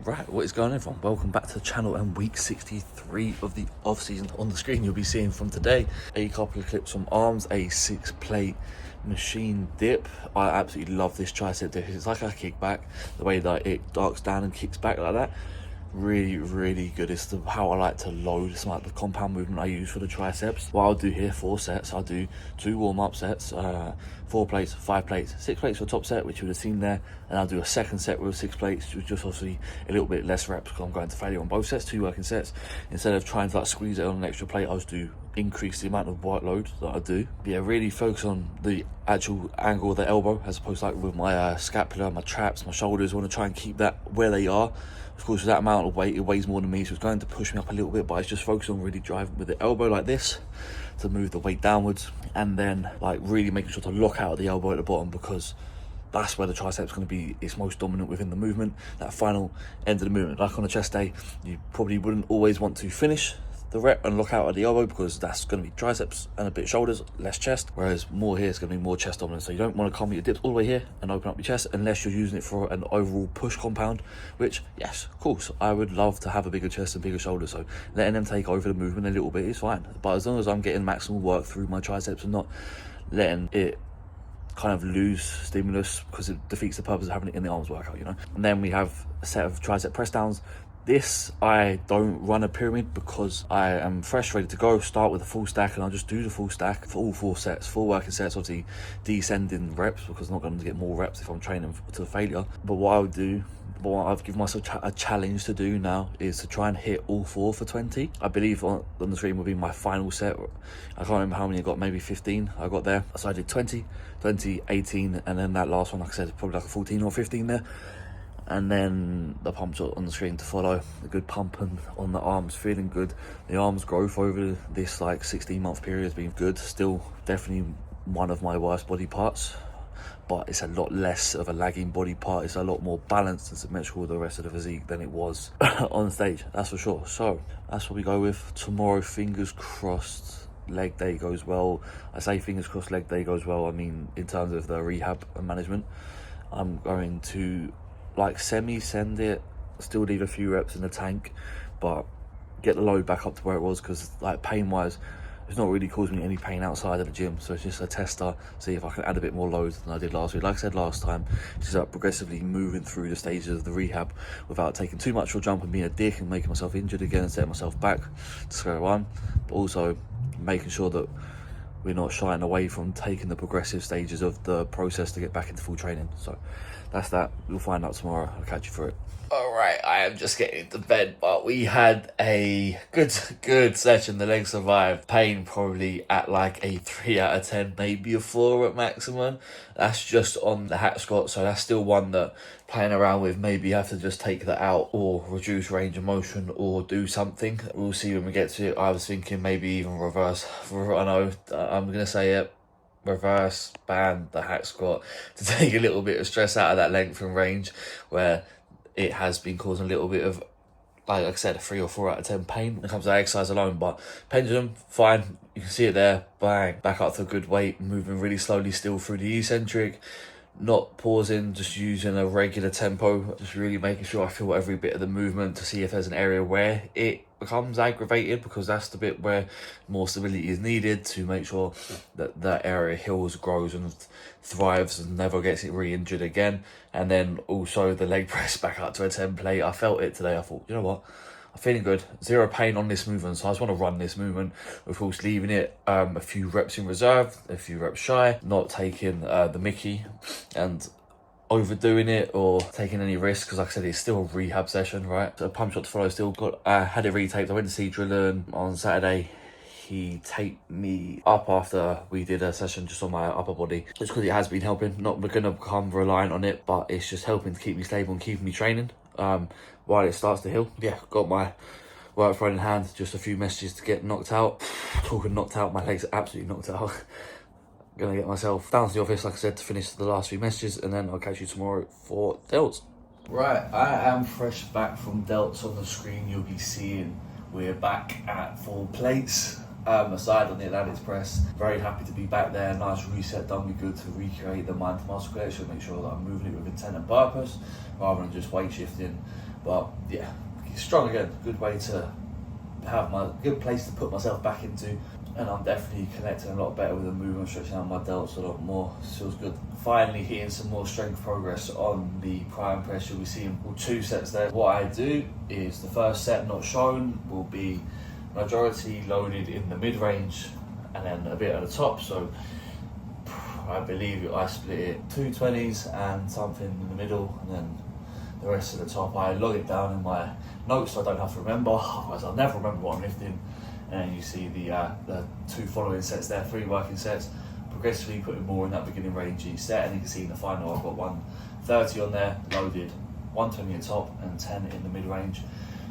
Right, what is going on, everyone? Welcome back to the channel and week 63 of the off-season. On the screen you'll be seeing from today a couple of clips from arms, a 6-plate machine dip. I absolutely love this tricep dip. It's like a kickback, the way that it darks down and kicks back like that. Really good. It's how I like to load. It's like the compound movement I use for the triceps. What I'll do here, 4 sets. I'll do 2 warm-up sets, 4 plates, 5 plates, 6 plates for top set, which you would have seen there, and I'll do a second set with 6 plates, which is just obviously a little bit less reps because I'm going to failure on both sets, 2 working sets. Instead of trying to like squeeze it on an extra plate, I'll just do increase the amount of workload that I do. Yeah, really focus on the actual angle of the elbow as opposed to like with my scapula, my traps, my shoulders. I want to try and keep that where they are. Of course, with that amount of weight, it weighs more than me, so it's going to push me up a little bit, but it's just focused on really driving with the elbow like this to move the weight downwards, and then like really making sure to lock out the elbow at the bottom, because that's where the tricep's going to be its most dominant within the movement, that final end of the movement. Like on a chest day, you probably wouldn't always want to finish the rep and lock out at the elbow because that's going to be triceps and a bit shoulders, less chest, whereas more here is going to be more chest dominant. So you don't want to come with your dips all the way here and open up your chest unless you're using it for an overall push compound, which, yes, of course, I would love to have a bigger chest and bigger shoulders, so letting them take over the movement a little bit is fine. But as long as I'm getting maximal work through my triceps and not letting it kind of lose stimulus, because it defeats the purpose of having it in the arms workout, you know. And then we have a set of tricep press downs. This, I don't run a pyramid because I am fresh, ready to go, start with a full stack, and I'll just do the full stack for all 4 sets, 4 working sets, obviously descending reps because I'm not going to get more reps if I'm training to failure. But what I would do, what I've given myself a challenge to do now, is to try and hit all 4 for 20. I believe on the screen will be my final set. I can't remember how many I got, maybe 15 I got there. So I did 20, 18, and then that last one, like I said, probably like a 14 or 15 there. And then the pumps on the screen to follow. A good pump on the arms, feeling good. The arms growth over this like 16-month period has been good. Still definitely one of my worst body parts, but it's a lot less of a lagging body part. It's a lot more balanced and symmetrical with the rest of the physique than it was on stage, that's for sure. So that's what we go with tomorrow. Fingers crossed leg day goes well. I say fingers crossed leg day goes well, I mean in terms of the rehab and management. I'm going to like send it, still leave a few reps in the tank, but get the load back up to where it was, because like pain wise it's not really causing me any pain outside of the gym, so it's just a tester, see if I can add a bit more load than I did last week. Like I said last time, it's just like progressively moving through the stages of the rehab without taking too much of a jump and being a dick and making myself injured again and setting myself back to square one, but also making sure that we're not shying away from taking the progressive stages of the process to get back into full training. So that's that. We'll find out tomorrow. I'll catch you for it. All right, I am just getting into bed, but we had a good session. The leg survived. Pain probably at like a 3 out of 10, maybe a 4 at maximum. That's just on the hack squat, so that's still one that playing around with, maybe you have to just take that out or reduce range of motion or do something. We'll see when we get to it. I was thinking maybe even reverse. I know I'm gonna say it. Reverse band the hack squat to take a little bit of stress out of that length and range where it has been causing a little bit of, like I said, a 3 or 4 out of 10 pain when it comes to exercise alone. But pendulum, fine, you can see it there, bang, back up to a good weight, moving really slowly still through the eccentric, not pausing, just using a regular tempo, just really making sure I feel every bit of the movement to see if there's an area where it becomes aggravated, because that's the bit where more stability is needed to make sure that that area heals, grows and thrives and never gets it re-injured again. And then also the leg press back up to a 10 plate. I felt it today. I thought, you know what, I'm feeling good, 0 pain on this movement, so I just want to run this movement. Of course, leaving it a few reps in reserve, a few reps shy, not taking the mickey and overdoing it or taking any risks, because like I said, it's still a rehab session, right? So a pump shot to follow, still got had it retaped. I went to see Drillin on Saturday. He taped me up after we did a session just on my upper body, just because it has been helping. Not gonna become reliant on it, but it's just helping to keep me stable and keeping me training while it starts to heal. Yeah, got my work phone in hand, just a few messages to get knocked out. Talking knocked out, my legs are absolutely knocked out. Gonna get myself down to the office, like I said, to finish the last few messages, and then I'll catch you tomorrow for delts. Right, I am fresh back from delts. On the screen you'll be seeing we're back at 4 plates. Aside on the Atlantic press, very happy to be back there. Nice reset, done me good to recreate the mind to muscle connection, make sure that I'm moving it with intent and purpose rather than just weight shifting But yeah, strong again, good way to have good place to put myself back into. And I'm definitely connecting a lot better with the movement, stretching out my delts a lot more. Feels good. Finally hitting some more strength progress on the prime press. You'll be seeing 2 sets there. What I do is the first set, not shown, will be majority loaded in the mid-range and then a bit at the top. So I believe I split it 2 20s and something in the middle, and then the rest of the top. I log it down in my notes so I don't have to remember, otherwise I'll never remember what I'm lifting. And then you see the 2 following sets there, 3 working sets, progressively putting more in that beginning range each set. And you can see in the final I've got 130 on there, loaded, 120 at top and 10 in the mid-range.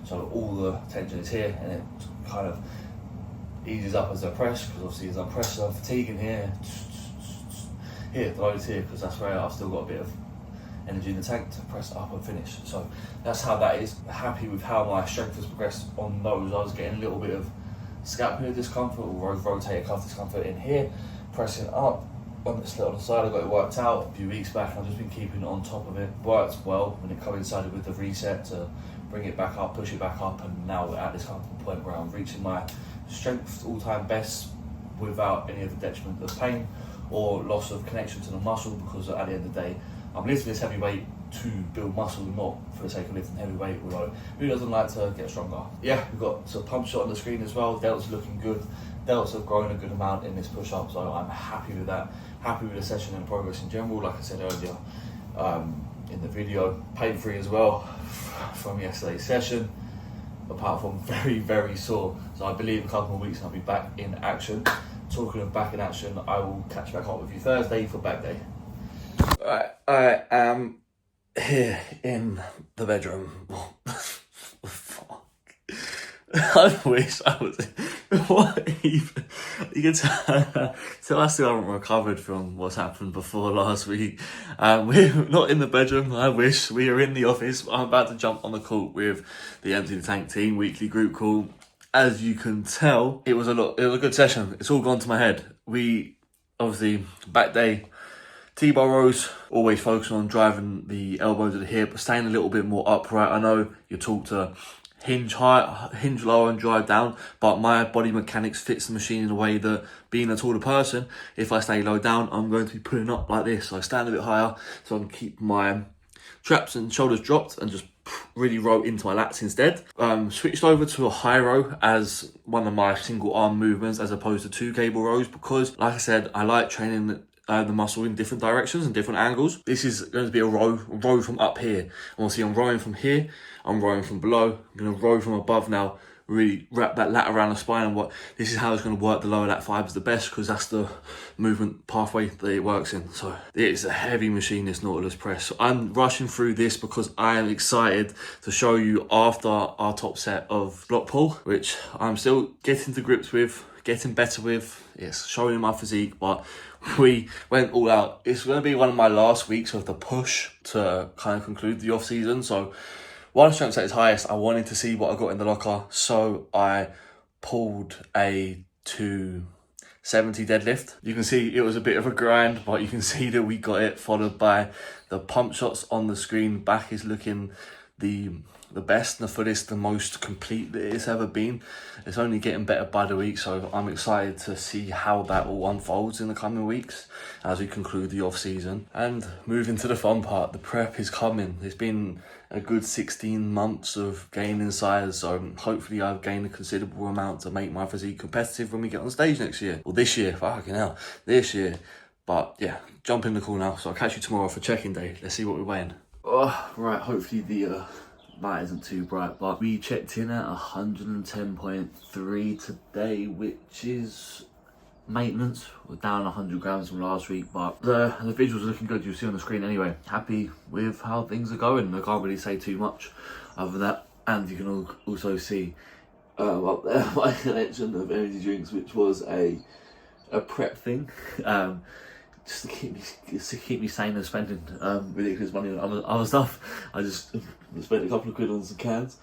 So all the tension is here, and it kind of eases up as I press, because obviously as I press I'm fatiguing here, the load is here, because that's where I've still got a bit of energy in the tank to press up and finish. So that's how that is. Happy with how my strength has progressed on those. I was getting a little bit of scapular discomfort or rotator cuff discomfort in here, pressing up on the slit on the side. I got it worked out a few weeks back, and I've just been keeping it on top of it. Worked well when it coincided with the reset to bring it back up, push it back up, and now we're at this comfortable point where I'm reaching my strength all-time best without any of the detriment of pain or loss of connection to the muscle, because at the end of the day I'm lifting this heavy weight to build muscle, not for the sake of lifting heavy weight, although who doesn't like to get stronger? Yeah, we've got some pump shot on the screen as well. Delts looking good. Delts have grown a good amount in this push-up, so I'm happy with that. Happy with the session and progress in general. Like I said earlier in the video, pain-free as well from yesterday's session, apart from very, very sore. So I believe a couple more weeks and I'll be back in action. Talking of back in action, I will catch back up with you Thursday for back day. Right, I am here in the bedroom. Fuck. I wish I was. What even? You can tell I still haven't recovered from what's happened before last week. We're not in the bedroom. I wish we were in the office. I'm about to jump on the court with the Empty the Tank team weekly group call. As you can tell, it was a good session. It's all gone to my head. We obviously back day. T-bar rows, always focusing on driving the elbow to the hip, staying a little bit more upright. I know you're taught to hinge high, hinge lower and drive down, but my body mechanics fits the machine in a way that, being a taller person, if I stay low down, I'm going to be pulling up like this. So I stand a bit higher so I can keep my traps and shoulders dropped and just really roll into my lats instead. Switched over to a high row as one of my single arm movements as opposed to 2 cable rows, because like I said, I like training the muscle in different directions and different angles. This is going to be a row from up here. And we'll see I'm rowing from here, I'm rowing from below, I'm going to row from above now, really wrap that lat around the spine. And this is how it's going to work the lower lat fibers the best, because that's the movement pathway that it works in. So it's a heavy machine, this Nautilus press. So I'm rushing through this because I am excited to show you after our top set of block pull, which I'm still getting to grips with, getting better with. It's showing my physique, but we went all out. It's going to be one of my last weeks of the push to kind of conclude the off season. So while strength set is highest, I wanted to see what I got in the locker. So I pulled a 270 deadlift. You can see it was a bit of a grind, but you can see that we got it, followed by the pump shots on the screen. Back is looking the best, the fullest, the most complete that it's ever been. It's only getting better by the week, so I'm excited to see how that all unfolds in the coming weeks as we conclude the off season and move into the fun part. The prep is coming. It's been a good 16 months of gaining size, so hopefully I've gained a considerable amount to make my physique competitive when we get on stage next year, or this year. Fucking hell, this year. But yeah, jump in the call now, so I'll catch you tomorrow for check-in day. Let's see what we're weighing. Oh, right, hopefully the light isn't too bright, but we checked in at 110.3 today, which is maintenance. We're down 100 grams from last week, but the visuals are looking good. You'll see on the screen anyway. Happy with how things are going. I can't really say too much other than that. And you can also see up there my collection of energy drinks, which was a prep thing. Just to keep me sane and spending ridiculous money on other stuff. I just spent a couple of quid on some cans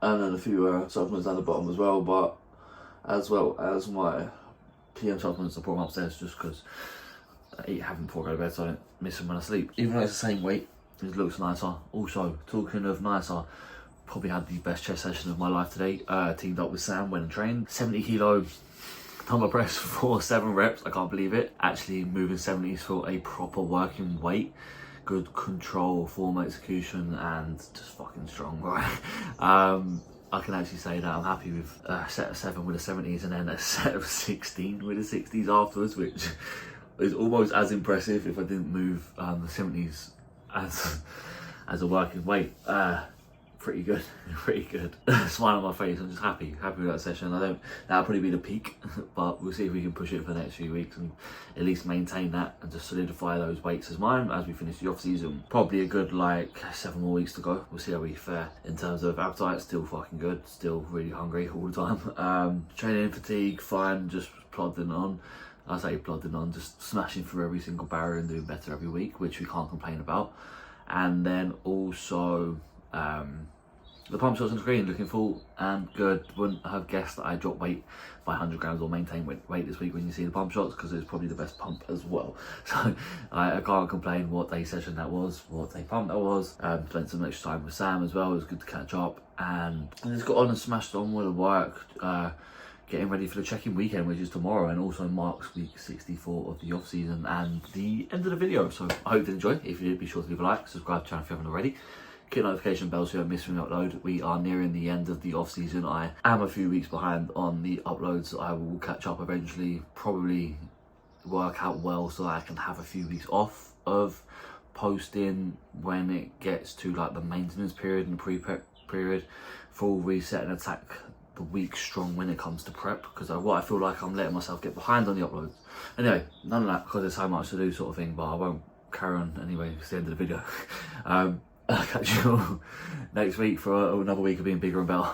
and then a few supplements down the bottom as well, as well as my PM supplements. I brought them upstairs just because I eat having before I go to bed, so I don't miss them when I sleep. Even though it's the same weight, It looks nicer. Also, talking of nicer, probably had the best chest session of my life today. Teamed up with Sam, went and trained. 70 kilo dumbbell press for 7 reps. I can't believe it. Actually moving 70s for a proper working weight. Good control, form execution, and just fucking strong, right? I can actually say that I'm happy with a set of 7 with the 70s and then a set of 16 with the 60s afterwards, which is almost as impressive if I didn't move the 70s as a working weight. Pretty good, pretty good. Smile on my face. I'm just happy with that session. That'll probably be the peak, but we'll see if we can push it for the next few weeks and at least maintain that and just solidify those weights as mine as we finish the off season. Probably a good like 7 more weeks to go. We'll see how we fare in terms of appetite. Still fucking good. Still really hungry all the time. Training fatigue, fine. Just plodding on. I say plodding on, just smashing through every single barrier and doing better every week, which we can't complain about. And then also the pump shots on screen looking full and good. Wouldn't have guessed that I dropped weight by 100 grams or maintained weight this week when you see the pump shots, because it's probably the best pump as well. So I can't complain what day session that was, what day pump that was. Spent some extra time with Sam as well. It was good to catch up, and just got on and smashed on with the work. Getting ready for the check-in weekend, which is tomorrow, and also marks week 64 of the off season and the end of the video. So I hope you enjoy. If you did, be sure to leave a like, subscribe to the channel if you haven't already. Hit notification bell so you don't miss when we upload. We are nearing the end of the off season. I am a few weeks behind on the uploads. I will catch up eventually, probably work out well so I can have a few weeks off of posting when it gets to like the maintenance period and the pre-prep period. Full reset and attack the week strong when it comes to prep, because what I feel like I'm letting myself get behind on the uploads. Anyway, none of that because there's so much to do sort of thing, but I won't carry on anyway. It's the end of the video. I'll catch you all next week for another week of being bigger and better.